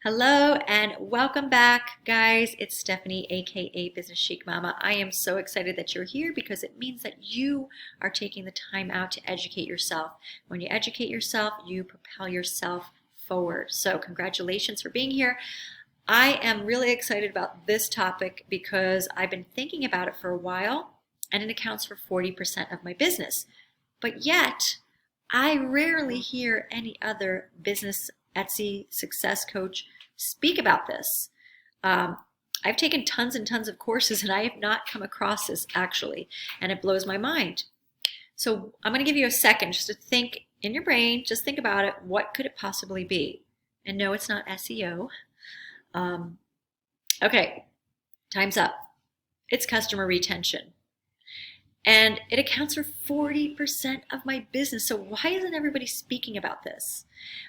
Hello and welcome back, guys. It's Stephanie, aka Business Chic Mama. I am so excited that you're here because it means that you are taking the time out to educate yourself. When you educate yourself, you propel yourself forward. So, congratulations for being here. I am really excited about this topic because I've been thinking about it for a while and it accounts for 40% of my business. But yet, I rarely hear any other business Etsy success coach speak about this. I've taken tons and tons of courses and I have not come across this actually, and it blows my mind. So I'm going to give you a second just to think in your brain, just think about it. What could it possibly be? And no, it's not SEO. Okay, time's up. It's customer retention. And it accounts for 40% of my business. So why isn't everybody speaking about this?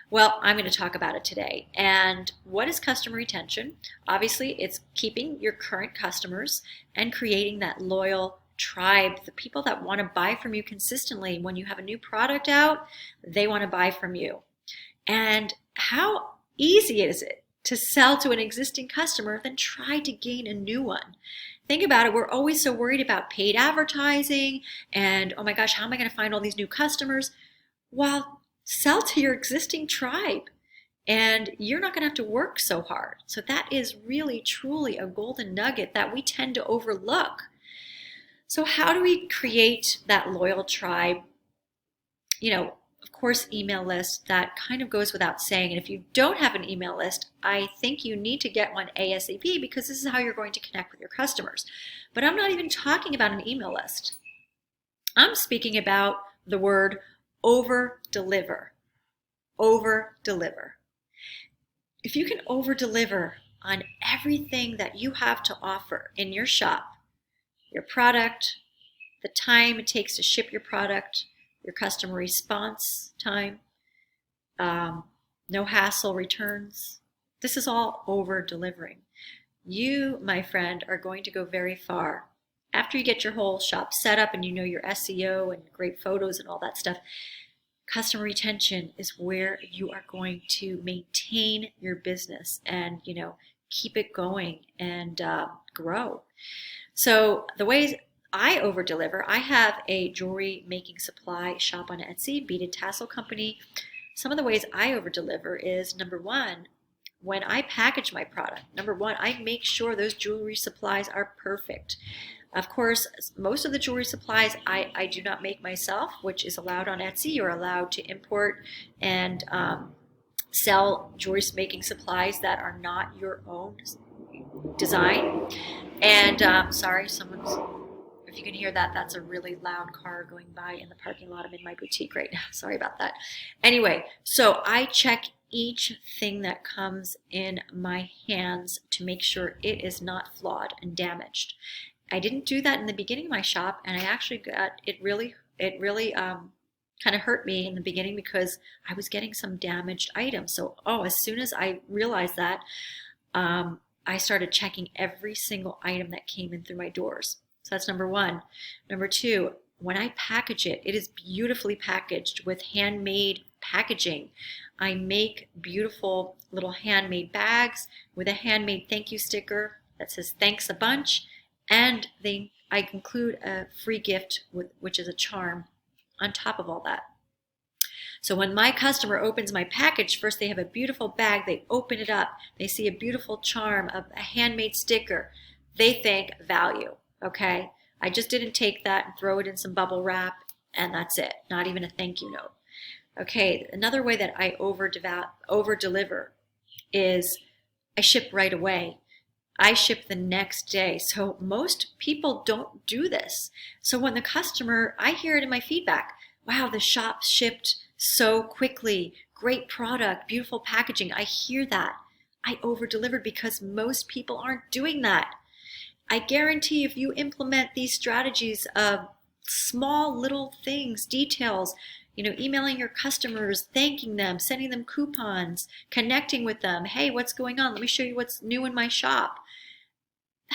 Well, I'm going to talk about it today. And what is customer retention? Obviously, it's keeping your current customers and creating that loyal tribe, the people that want to buy from you consistently. When you have a new product out, they want to buy from you. And how easy is it to sell to an existing customer than try to gain a new one? Think about it. We're always so worried about paid advertising and, oh my gosh, how am I going to find all these new customers? Well, sell to your existing tribe and you're not going to have to work so hard. So that is really, truly a golden nugget that we tend to overlook. So how do we create that loyal tribe? Of course, email list, that kind of goes without saying. And if you don't have an email list, I think you need to get one ASAP because this is how you're going to connect with your customers. But I'm not even talking about an email list. I'm speaking about the word over-deliver. Over-deliver. If you can over-deliver on everything that you have to offer in your shop, your product, the time it takes to ship your product, your customer response time, no hassle returns. This is all over delivering. You, my friend, are going to go very far. After you get your whole shop set up and you know your SEO and great photos and all that stuff, customer retention is where you are going to maintain your business and, keep it going and grow. So the ways I over deliver. I have a jewelry making supply shop on Etsy, beaded tassel company. Some of the ways I over deliver is number one, when I package my product, I make sure those jewelry supplies are perfect. Of course, most of the jewelry supplies I do not make myself, which is allowed on Etsy. You're allowed to import and sell jewelry making supplies that are not your own design. And sorry, if you can hear that, that's a really loud car going by in the parking lot. I'm in my boutique right now. Sorry about that. Anyway, so I check each thing that comes in my hands to make sure it is not flawed and damaged. I didn't do that in the beginning of my shop, and I actually got it really kind of hurt me in the beginning because I was getting some damaged items. So, as soon as I realized that, I started checking every single item that came in through my doors. So that's number one. Number two, when I package it, it is beautifully packaged with handmade packaging. I make beautiful little handmade bags with a handmade thank you sticker that says thanks a bunch, and I include a free gift, which is a charm on top of all that. So when my customer opens my package, first they have a beautiful bag, they open it up, they see a beautiful charm, a handmade sticker, they think value. Okay, I just didn't take that and throw it in some bubble wrap and that's it, not even a thank you note. Okay, another way that I over deliver is I ship right away. I ship the next day. So most people don't do this. So when the customer, I hear it in my feedback, wow, the shop shipped so quickly, great product, beautiful packaging. I hear that. I over delivered because most people aren't doing that. I guarantee if you implement these strategies of small little things, details, emailing your customers, thanking them, sending them coupons, connecting with them. Hey, what's going on? Let me show you what's new in my shop.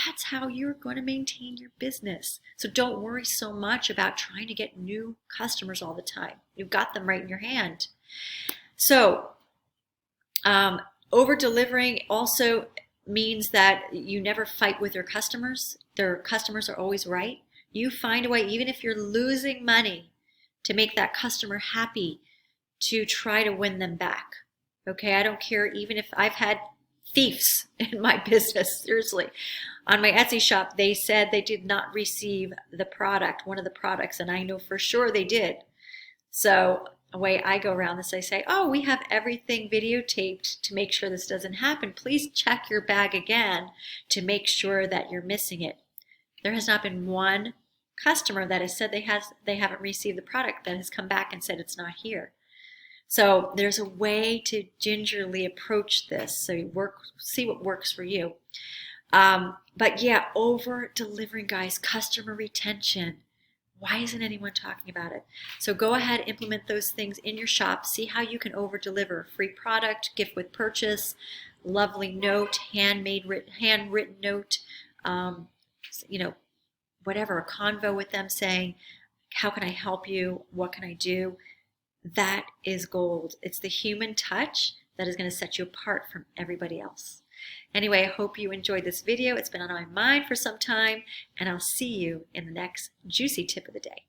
That's how you're going to maintain your business. So don't worry so much about trying to get new customers all the time. You've got them right in your hand. So Over delivering also means that you never fight with your customers. Their customers are always right. You find a way, even if you're losing money, to make that customer happy, to try to win them back. Okay, I don't care even if I've had thieves in my business, seriously. On my Etsy shop, they said they did not receive the product, one of the products, and I know for sure they did. So the way I go around this, I say, oh, we have everything videotaped to make sure this doesn't happen. Please check your bag again to make sure that you're missing it. There has not been one customer that has said they haven't received the product that has come back and said it's not here. So there's a way to gingerly approach this. So you see what works for you. But yeah, over delivering, guys, customer retention. Why isn't anyone talking about it? So go ahead, implement those things in your shop. See how you can over deliver. Free product, gift with purchase, lovely note, handwritten note, whatever, a convo with them saying, how can I help you? What can I do? That is gold. It's the human touch that is going to set you apart from everybody else. Anyway, I hope you enjoyed this video. It's been on my mind for some time, and I'll see you in the next juicy tip of the day.